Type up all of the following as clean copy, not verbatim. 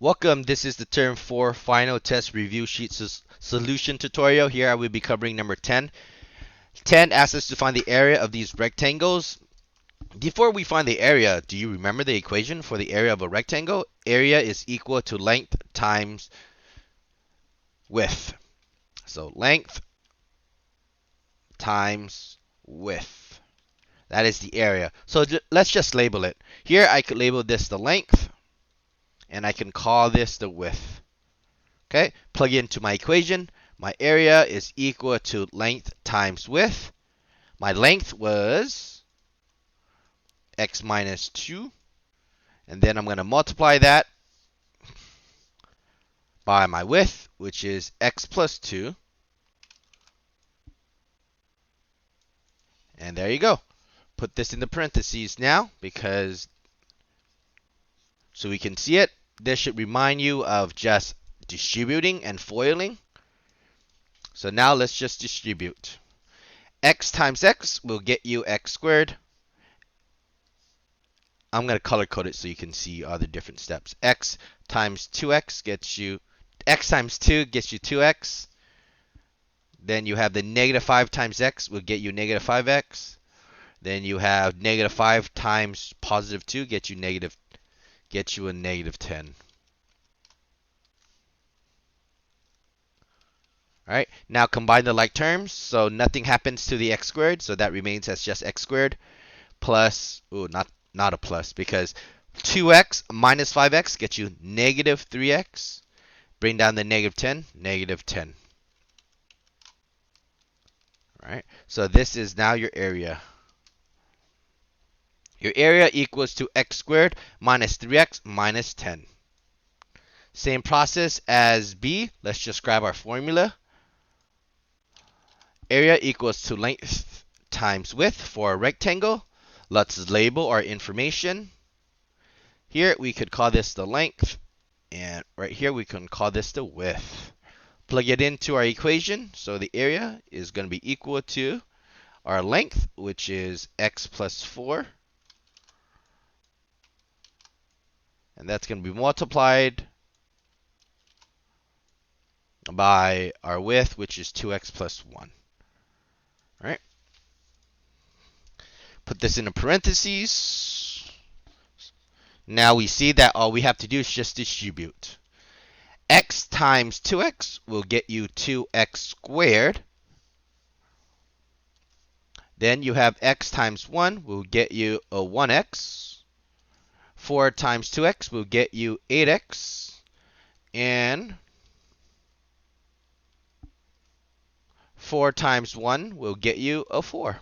Welcome, this is the term 4 final test review sheet solution tutorial. Here I will be covering number 10. 10 asks us to find the area of these rectangles. Before we find the area, do you remember the equation for the area of a rectangle? Area is equal to length times width. So length times width. That is the area. So let's just label it. Here I could label this the length, and I can call this the width. Okay, plug it into my equation. My area is equal to length times width. My length was x minus 2. And then I'm going to multiply that by my width, which is x plus 2. And there you go. Put this in the parentheses now because so we can see it. This should remind you of just distributing and foiling. So now let's just distribute. X times x will get you x squared. I'm going to color code it so you can see all the different steps. X times 2x gets you, x times 2 gets you 2x. Then you have the negative 5 times x will get you negative 5x. Then you have negative 5 times positive 2 gets you a negative 10. All right, now combine the like terms. So nothing happens to the x squared, so that remains as just x squared plus, not a plus, because 2x minus 5x gets you negative 3x. Bring down the negative 10, negative 10. All right, so this is now your area. Your area equals to x squared minus 3x minus 10. Same process as B. Let's just grab our formula. Area equals to length times width for a rectangle. Let's label our information. Here we could call this the length, and right here we can call this the width. Plug it into our equation. So the area is going to be equal to our length, which is x plus 4. And that's going to be multiplied by our width, which is 2x plus 1. All right. Put this in parentheses. Now we see that all we have to do is just distribute. X times 2x will get you 2x squared. Then you have x times 1 will get you a 1x. 4 times 2x will get you 8x. And 4 times 1 will get you a 4.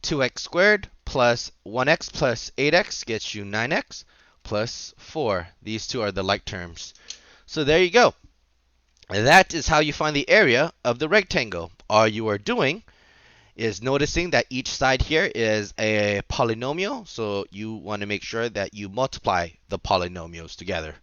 2x squared plus 1x plus 8x gets you 9x plus 4. These two are the like terms. So there you go. That is how you find the area of the rectangle. All you are doing is noticing that each side here is a polynomial. So you want to make sure that you multiply the polynomials together.